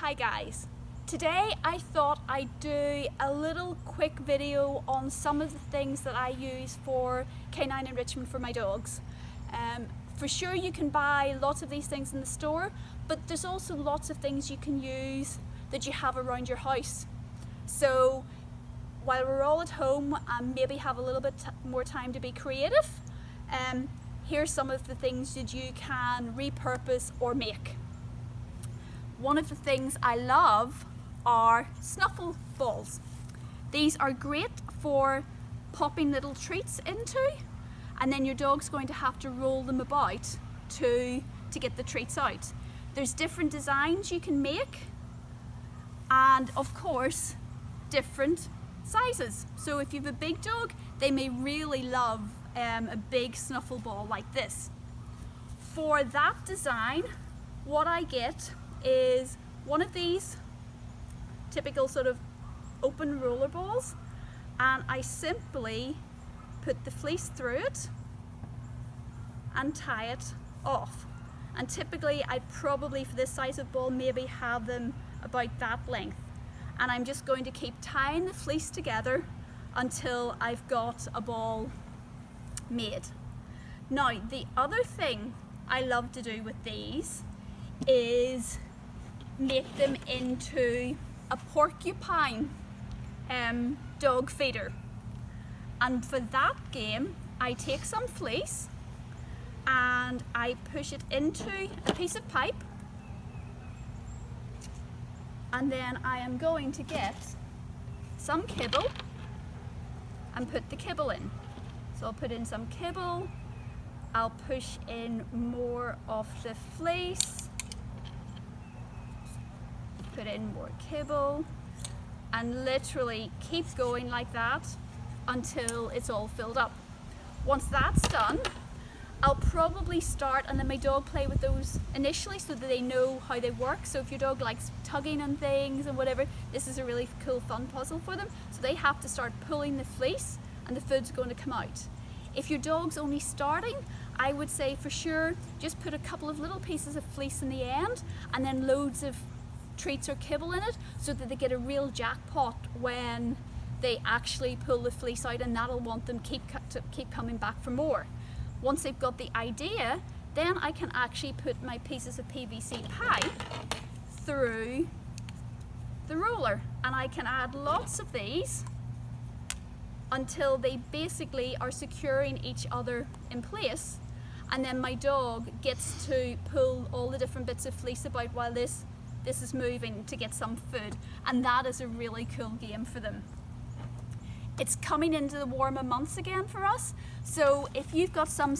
Hi guys, today I thought I'd do a little quick video on some of the things that I use for canine enrichment for my dogs. For sure you can buy lots of these things in the store, but there's also lots of things you can use that you have around your house. So while we're all at home and maybe have a little bit more time to be creative, here's some of the things that you can repurpose or make. One of the things I love are snuffle balls. These are great for popping little treats into, and then your dog's going to have to roll them about to get the treats out. There's different designs you can make, and of course different sizes. So if you have a big dog, they may really love a big snuffle ball like this. For that design, what I get is one of these typical sort of open roller balls, and I simply put the fleece through it and tie it off. And typically I'd probably, for this size of ball, maybe have them about that length. And I'm just going to keep tying the fleece together until I've got a ball made. Now, the other thing I love to do with these is make them into a porcupine dog feeder. And for that game, I take some fleece and I push it into a piece of pipe, and then I am going to get some kibble and put the kibble in. So I'll put in some kibble, I'll push in more of the fleece, put in more kibble, and literally keep going like that until it's all filled up. Once that's done, I'll probably start and then my dog play with those initially so that they know how they work. So if your dog likes tugging on things and whatever, this is a really cool fun puzzle for them. So they have to start pulling the fleece and the food's going to come out. If your dog's only starting, I would say for sure just put a couple of little pieces of fleece in the end and then loads of treats or kibble in it so that they get a real jackpot when they actually pull the fleece out, and that'll want them keep coming back for more. Once they've got the idea, then I can actually put my pieces of PVC pipe through the roller, and I can add lots of these until they basically are securing each other in place, and then my dog gets to pull all the different bits of fleece about while this is moving to get some food, and that is a really cool game for them. It's coming into the warmer months again for us, so if you've got some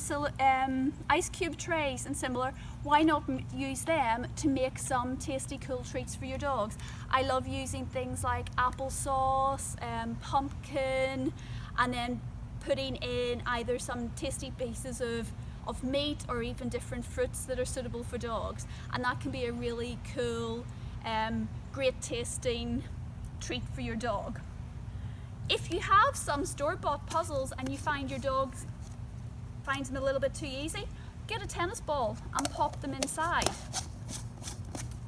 ice cube trays and similar, why not use them to make some tasty cool treats for your dogs? I love using things like applesauce, pumpkin, and then putting in either some tasty pieces of meat or even different fruits that are suitable for dogs, and that can be a really cool, great tasting treat for your dog. If you have some store-bought puzzles and you find your dog finds them a little bit too easy, get a tennis ball and pop them inside.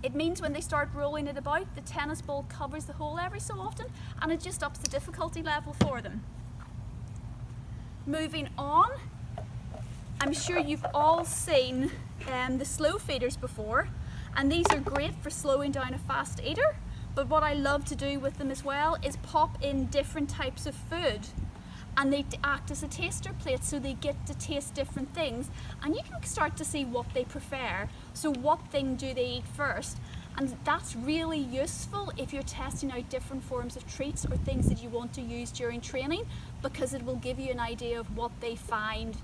It means when they start rolling it about, the tennis ball covers the hole every so often, and it just ups the difficulty level for them. Moving on, I'm sure you've all seen the slow feeders before, and these are great for slowing down a fast eater. But what I love to do with them as well is pop in different types of food, and they act as a taster plate, so they get to taste different things, and you can start to see what they prefer. So what thing do they eat first? And that's really useful if you're testing out different forms of treats or things that you want to use during training, because it will give you an idea of what they find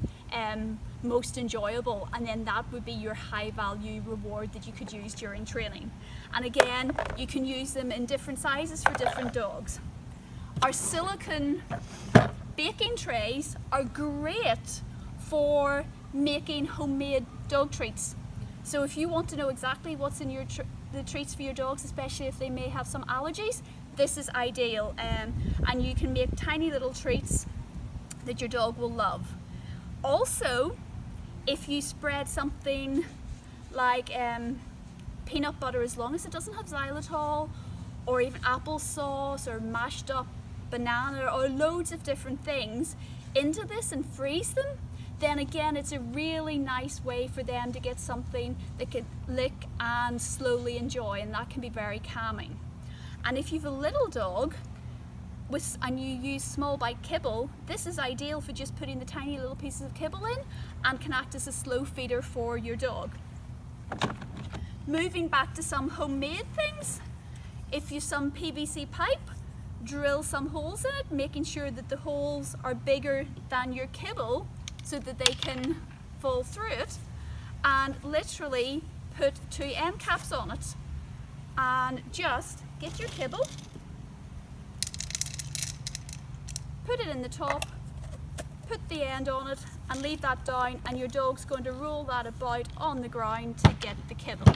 most enjoyable, and then that would be your high value reward that you could use during training. And again, you can use them in different sizes for different dogs. Our silicone baking trays are great for making homemade dog treats. So if you want to know exactly what's in the treats for your dogs, especially if they may have some allergies, this is ideal, and you can make tiny little treats that your dog will love. Also, if you spread something like peanut butter, as long as it doesn't have xylitol, or even applesauce or mashed up banana or loads of different things into this and freeze them, then again it's a really nice way for them to get something they can lick and slowly enjoy, and that can be very calming. And if you've a little dog and you use small bite kibble, this is ideal for just putting the tiny little pieces of kibble in and can act as a slow feeder for your dog. Moving back to some homemade things, if you've some PVC pipe, drill some holes in it, making sure that the holes are bigger than your kibble so that they can fall through it, and literally put 2 end caps on it, and just get your kibble, put it in the top, put the end on it and leave that down, and your dog's going to roll that about on the ground to get the kibble.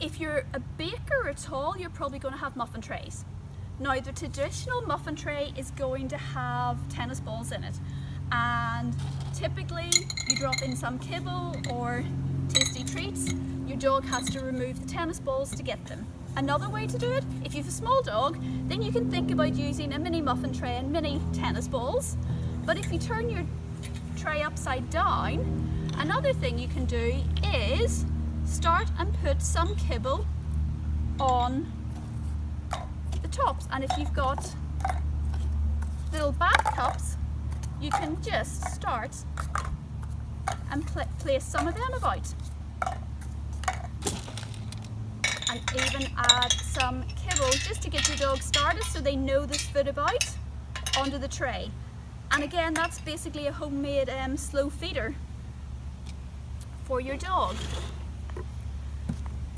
If you're a baker at all, you're probably going to have muffin trays. Now the traditional muffin tray is going to have tennis balls in it, and typically you drop in some kibble or tasty treats, your dog has to remove the tennis balls to get them. Another way to do it, if you have a small dog, then you can think about using a mini muffin tray and mini tennis balls. But if you turn your tray upside down, another thing you can do is start and put some kibble on the tops, and if you've got little bath cups, you can just start and place some of them about, and even add some kibble just to get your dog started so they know this food about onto the tray. And again, that's basically a homemade slow feeder for your dog.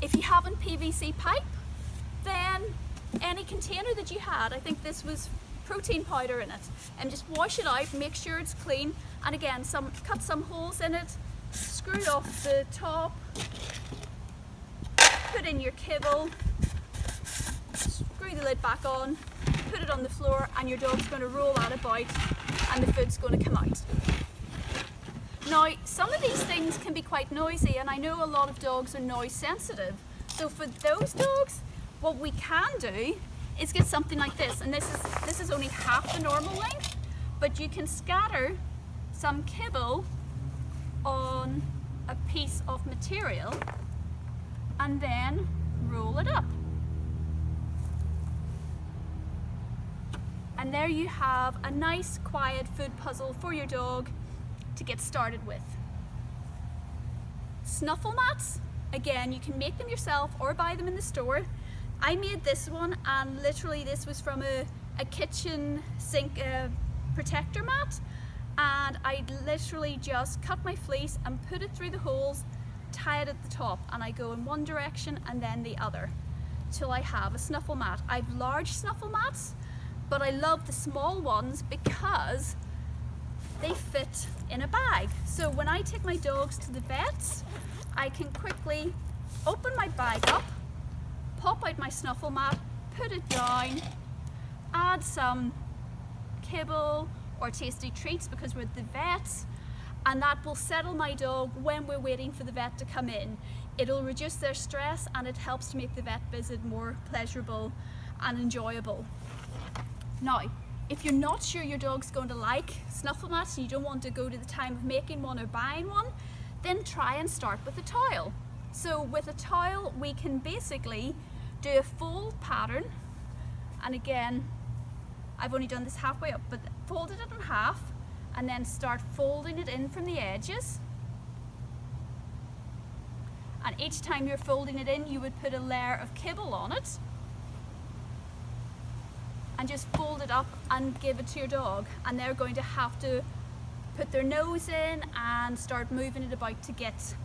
If you haven't PVC pipe, then any container that you had, I think this was protein powder in it, and just wash it out, make sure it's clean, and again cut some holes in it, screw it off the top, put in your kibble, screw the lid back on, put it on the floor, and your dog's going to roll that about and the food's going to come out. Now, some of these things can be quite noisy, and I know a lot of dogs are noise sensitive. So for those dogs, what we can do is get something like this, and this is only half the normal length, but you can scatter some kibble on a piece of material and then roll it up. And there you have a nice quiet food puzzle for your dog to get started with. Snuffle mats, again, you can make them yourself or buy them in the store. I made this one, and literally this was from a kitchen sink protector mat, and I literally just cut my fleece and put it through the holes, tie it at the top, and I go in one direction and then the other till I have a snuffle mat. I've large snuffle mats, but I love the small ones because they fit in a bag. So when I take my dogs to the vets, I can quickly open my bag up, pop out my snuffle mat, put it down, add some kibble or tasty treats because we're at the vets, and that will settle my dog when we're waiting for the vet to come in. It'll reduce their stress, and it helps to make the vet visit more pleasurable and enjoyable. Now, if you're not sure your dog's going to like snuffle mats and you don't want to go to the time of making one or buying one, then try and start with a towel. So with a towel, we can basically do a fold pattern, and again, I've only done this halfway up, but folded it in half and then start folding it in from the edges. And each time you're folding it in, you would put a layer of kibble on it and just fold it up and give it to your dog, and they're going to have to put their nose in and start moving it about to get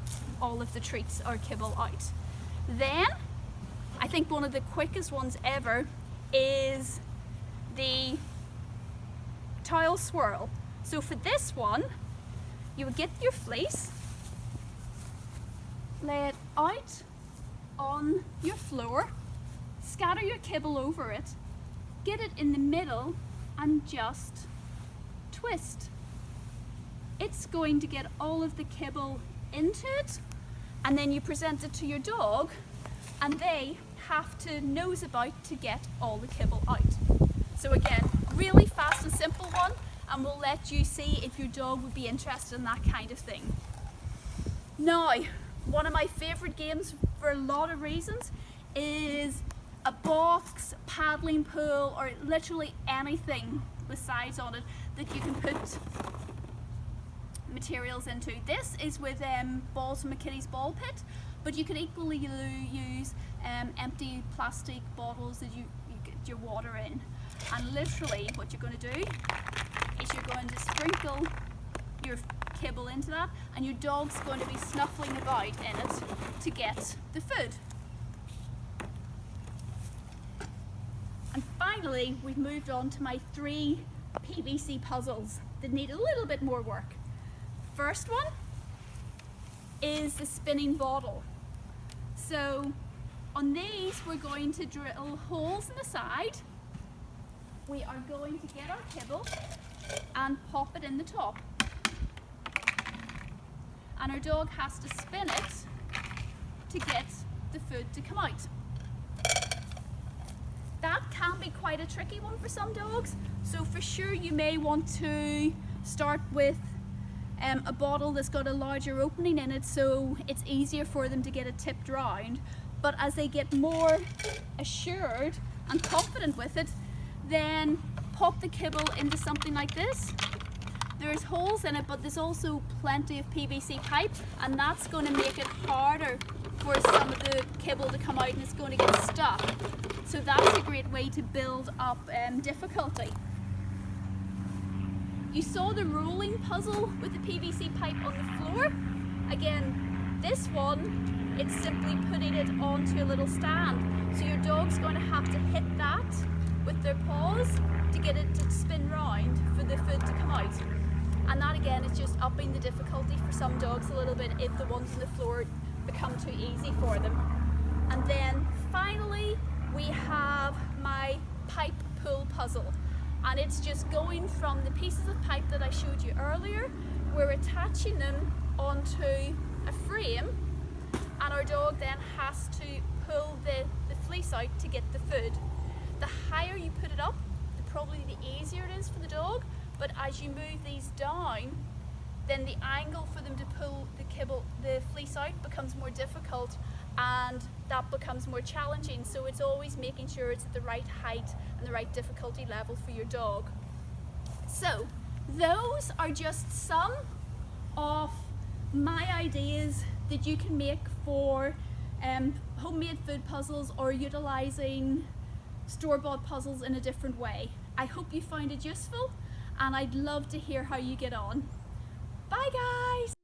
all of the treats or kibble out. Then I think one of the quickest ones ever is the towel swirl. So for this one, you would get your fleece, lay it out on your floor, scatter your kibble over it, get it in the middle and just twist. It's going to get all of the kibble into it, and then you present it to your dog, and they have to nose about to get all the kibble out. So again, really fast and simple one, and we'll let you see if your dog would be interested in that kind of thing. Now, one of my favourite games for a lot of reasons is a box, paddling pool, or literally anything with sides on it that you can put materials into. This is with balls from a kiddie's ball pit, but you can equally use empty plastic bottles that you get your water in. And literally what you're going to do is you're going to sprinkle your kibble into that, and your dog's going to be snuffling about in it to get the food. And finally, we've moved on to my 3 PVC puzzles that need a little bit more work. First one is the spinning bottle. So on these, we're going to drill holes in the side. We are going to get our kibble and pop it in the top. And our dog has to spin it to get the food to come out. That can be quite a tricky one for some dogs, so for sure you may want to start with a bottle that's got a larger opening in it so it's easier for them to get it tipped round. But as they get more assured and confident with it, then pop the kibble into something like this. There's holes in it, but there's also plenty of PVC pipe, and that's going to make it harder for some of the kibble to come out, and it's going to get stuck. So that's a great way to build up difficulty. You saw the rolling puzzle with the PVC pipe on the floor. Again, this one, it's simply putting it onto a little stand. So your dog's going to have to hit that with their paws to get it to spin round for the food to come out. And that again is just upping the difficulty for some dogs a little bit if the ones on the floor become too easy for them. And then finally we have my pipe pull puzzle. And it's just going from the pieces of pipe that I showed you earlier, we're attaching them onto a frame, and our dog then has to pull the fleece out to get the food. The higher you put it up, probably the easier it is for the dog, but as you move these down, then the angle for them to pull the fleece out becomes more difficult, and that becomes more challenging. So it's always making sure it's at the right height and the right difficulty level for your dog. So those are just some of my ideas that you can make for homemade food puzzles or utilizing store-bought puzzles in a different way. I hope you found it useful, and I'd love to hear how you get on. Bye guys!